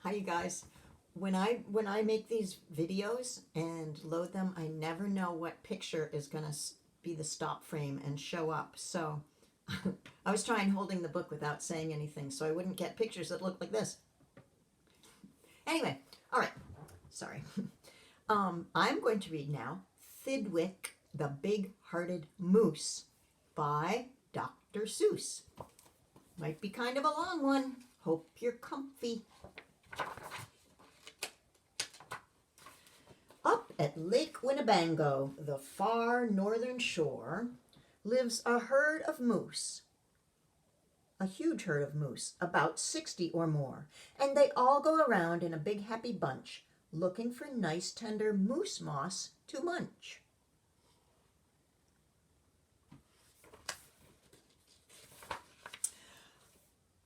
Hi, you guys. When I make these videos and load them, I never know what picture is going to be the stop frame and show up. So I was trying holding the book without saying anything so I wouldn't get pictures that look like this. Anyway, all right. Sorry. I'm going to read now Thidwick, the Big-Hearted Moose by Dr. Seuss. Might be kind of a long one. Hope you're comfy. Up at Lake Winnebago, the far northern shore, lives a herd of moose. A huge herd of moose, about 60 or more, and they all go around in a big happy bunch, looking for nice tender moose moss to munch.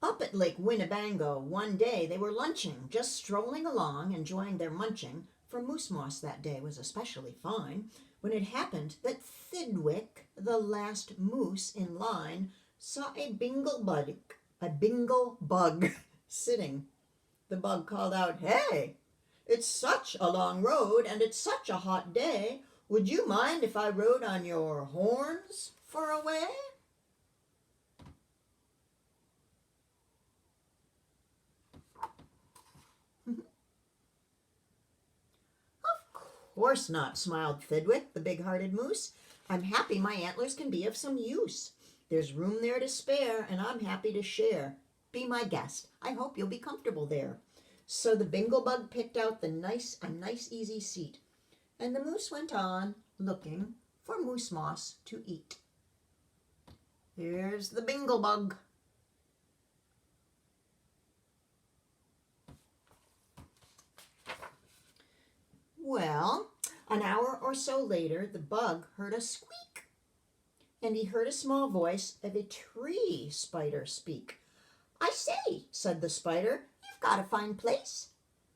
Up at Lake Winnebago one day they were lunching, just strolling along, enjoying their munching, for moose moss that day was especially fine, when it happened that Thidwick, the last moose in line, saw a bingle bug sitting. The bug called out, "Hey, it's such a long road and it's such a hot day. Would you mind if I rode on your horns for a way?" "Of course not," smiled Thidwick, the big-hearted moose. "I'm happy my antlers can be of some use. There's room there to spare, and I'm happy to share. Be my guest. I hope you'll be comfortable there." So the binglebug picked out a nice easy seat, and the moose went on looking for moose moss to eat. Here's the binglebug. Well, an hour or so later, the bug heard a squeak, and he heard a small voice of a tree spider speak. "I say," said the spider, "you've got a fine place.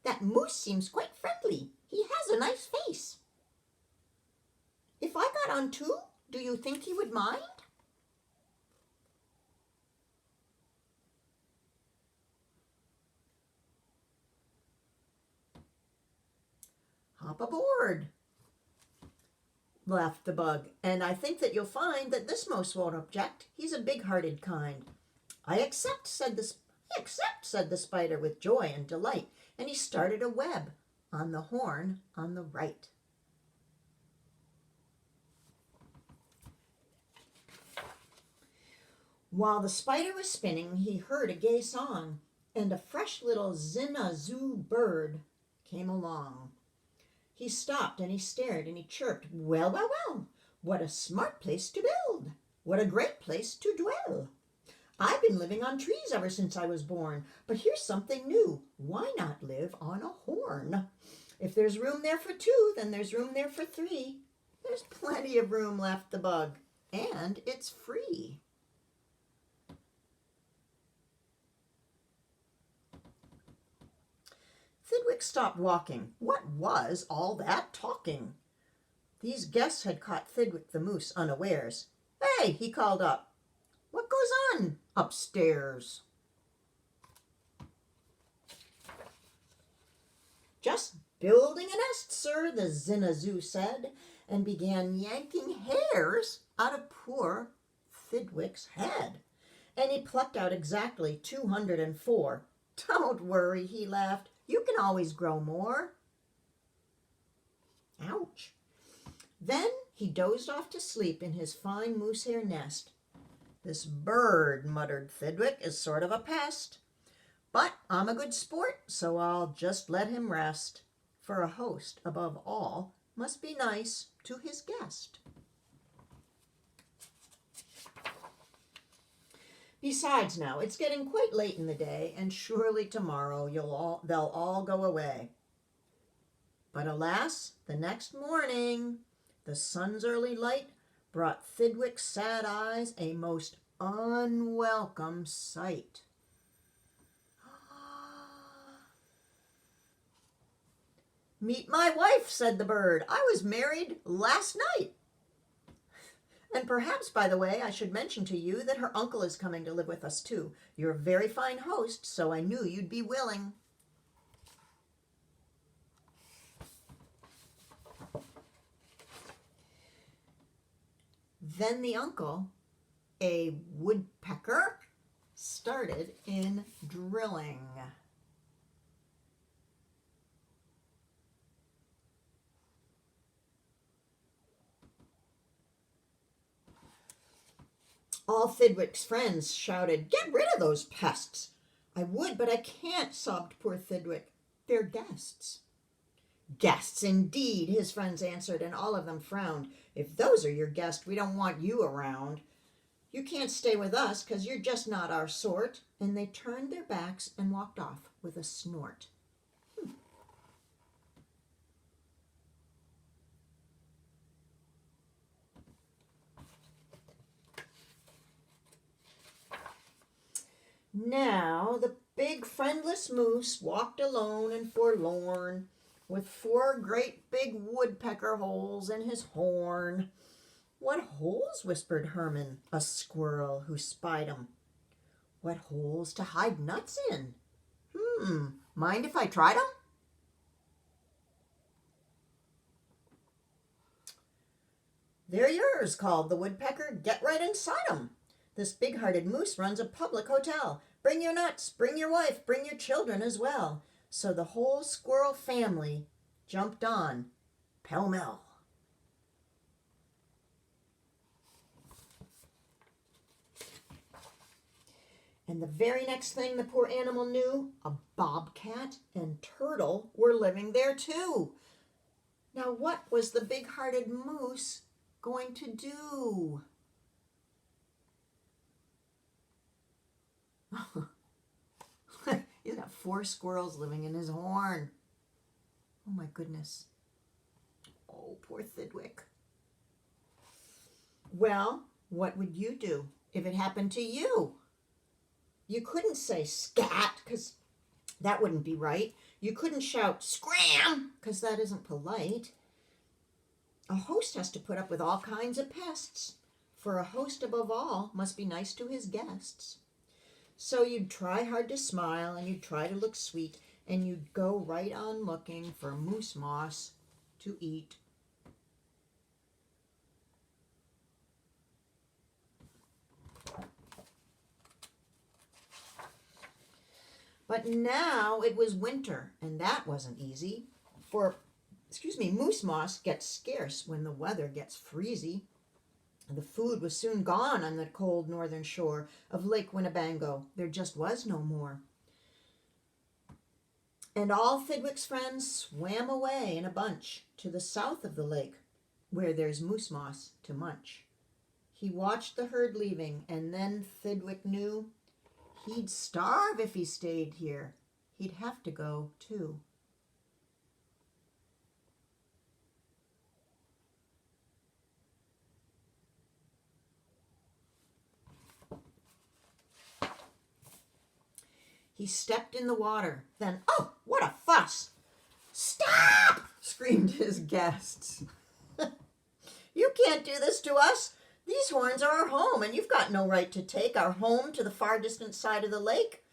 That moose seems quite friendly. He has a nice face. If I got on too, do you think he would mind?" "Hop aboard," laughed the bug, "and I think that you'll find that this moose won't object. He's a big-hearted kind." "I accept," said the spider with joy and delight, and he started a web on the horn on the right. While the spider was spinning, he heard a gay song, and a fresh little zinazoo bird came along. He stopped and he stared and he chirped, "Well, well, well, what a smart place to build! What a great place to dwell! I've been living on trees ever since I was born, but here's something new. Why not live on a horn? If there's room there for two, then there's room there for three. There's plenty of room," laughed the bug, "and it's free." Thidwick stopped walking. What was all that talking? These guests had caught Thidwick the moose unawares. "Hey," he called up, "what goes on upstairs?" "Just building a nest, sir," the zinazoo said, and began yanking hairs out of poor Thidwick's head. And he plucked out exactly 204. "Don't worry," he laughed, "you can always grow more." Ouch. Then he dozed off to sleep in his fine moose hair nest. "This bird," muttered Thidwick, "is sort of a pest. But I'm a good sport, so I'll just let him rest. For a host, above all, must be nice to his guest." Besides now, it's getting quite late in the day, and surely tomorrow they'll all go away. But alas, the next morning, the sun's early light brought Thidwick's sad eyes a most unwelcome sight. "Meet my wife," said the bird. "I was married last night. And perhaps, by the way, I should mention to you that her uncle is coming to live with us too. You're a very fine host, so I knew you'd be willing." Then the uncle, a woodpecker, started in drilling. All Thidwick's friends shouted, "Get rid of those pests!" "I would, but I can't," sobbed poor Thidwick. "They're guests." "Guests, indeed," his friends answered, and all of them frowned. "If those are your guests, we don't want you around. You can't stay with us, 'cause you're just not our sort." And they turned their backs and walked off with a snort. Now the big friendless moose walked alone and forlorn, with 4 great big woodpecker holes in his horn. "What holes?" whispered Herman, a squirrel who spied 'em. "What holes to hide nuts in?" Mind if I tried 'em?" "They're yours," called the woodpecker. "Get right inside 'em. This big-hearted moose runs a public hotel. Bring your nuts, bring your wife, bring your children as well." So the whole squirrel family jumped on pell-mell. And the very next thing the poor animal knew, a bobcat and turtle were living there too. Now what was the big-hearted moose going to do? He's got 4 squirrels living in his horn. Oh my goodness. Oh, poor Thidwick. Well, what would you do if it happened to you? You couldn't say scat, because that wouldn't be right. You couldn't shout scram, because that isn't polite. A host has to put up with all kinds of pests, for a host above all must be nice to his guests. So you'd try hard to smile, and you'd try to look sweet, and you'd go right on looking for moose moss to eat. But now it was winter, and that wasn't easy, for, moose moss gets scarce when the weather gets freezy. The food was soon gone on the cold northern shore of Lake Winnebago. There just was no more. And all Thidwick's friends swam away in a bunch to the south of the lake, where there's moose moss to munch. He watched the herd leaving, and then Thidwick knew he'd starve if he stayed here. He'd have to go too. He stepped in the water. Then, oh, what a fuss! "Stop!" screamed his guests. "You can't do this to us. These horns are our home, and you've got no right to take our home to the far distant side of the lake."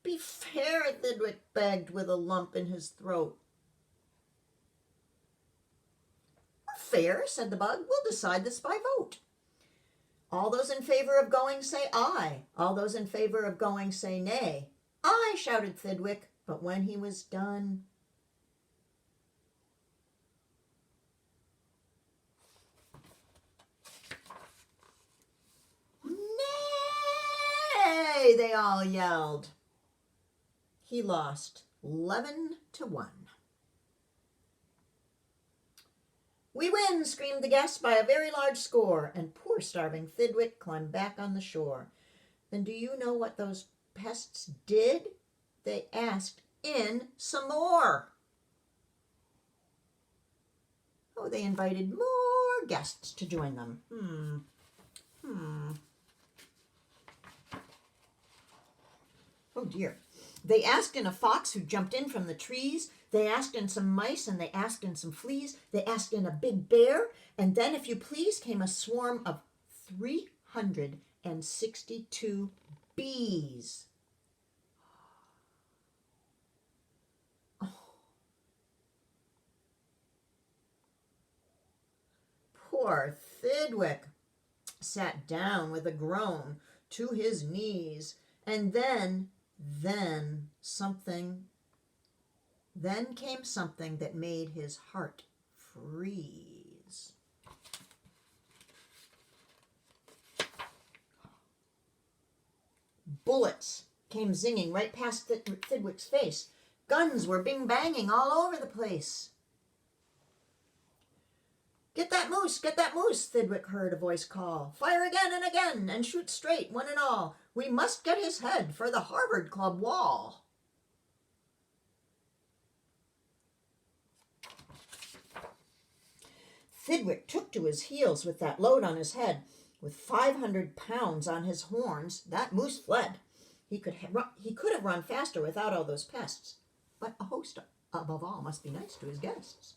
"Be fair," Thidwick begged with a lump in his throat. "Fair," said the bug. "We'll decide this by vote. All those in favor of going say aye. All those in favor of going say nay." "Aye," shouted Thidwick, but when he was done, "Nay!" they all yelled. He lost 11-1. "We win," screamed the guests, "by a very large score," and poor starving Thidwick climbed back on the shore. Then do you know what those pests did? They asked in some more. Oh, they invited more guests to join them. Oh dear. They asked in a fox who jumped in from the trees. They asked in some mice, and they asked in some fleas. They asked in a big bear, and then, if you please, came a swarm of 362 bees. Oh. Poor Thidwick. sat down with a groan to his knees, and then came something that made his heart freeze. Bullets came zinging right past Thidwick's face. Guns were bing-banging all over the place. Get that moose, Thidwick heard a voice call. Fire again and again, and shoot straight, one and all. We must get his head for the Harvard Club wall. Thidwick took to his heels with that load on his head. With 500 pounds on his horns, that moose fled. He could have run faster without all those pests. But a host, above all, must be nice to his guests.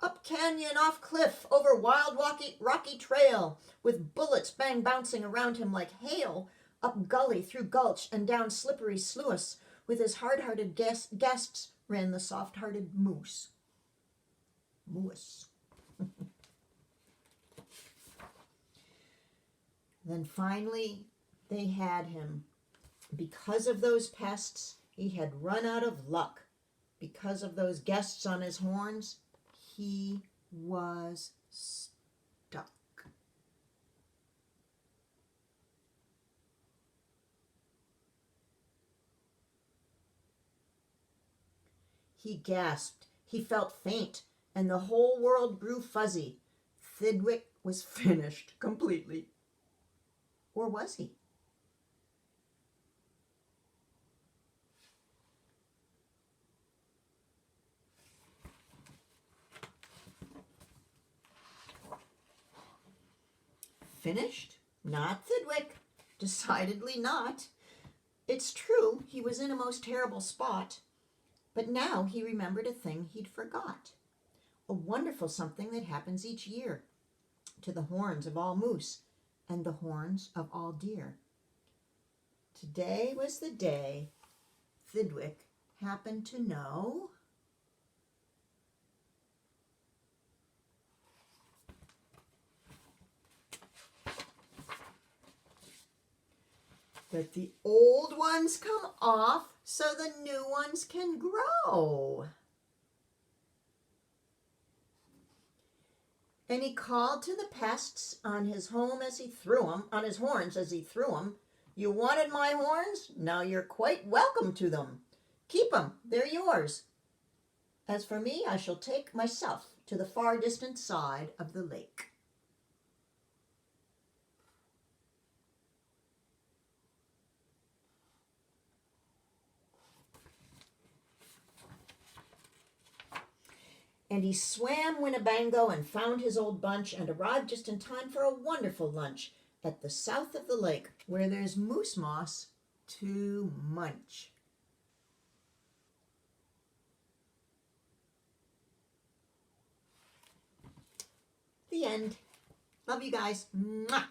Up canyon, off cliff, over wild rocky trail, with bullets bouncing around him like hail, up gully, through gulch, and down slippery sluice, with his hard-hearted guests ran the soft-hearted moose. Then finally they had him. Because of those pests, he had run out of luck. Because of those guests on his horns, he was stuck. He gasped. He felt faint, and the whole world grew fuzzy. Thidwick was finished completely. Or was he? Finished? Not Thidwick. Decidedly not. It's true, he was in a most terrible spot. But now he remembered a thing he'd forgot. A wonderful something that happens each year to the horns of all moose and the horns of all deer. Today was the day Thidwick happened to know that the old ones come off so the new ones can grow. And he called to the pests on his horns as he threw 'em. You wanted my horns? Now you're quite welcome to them. Keep 'em, they're yours. As for me, I shall take myself to the far distant side of the lake. And he swam Winnebago and found his old bunch and arrived just in time for a wonderful lunch at the south of the lake, where there's moose moss to munch. The end. Love you guys. Mwah.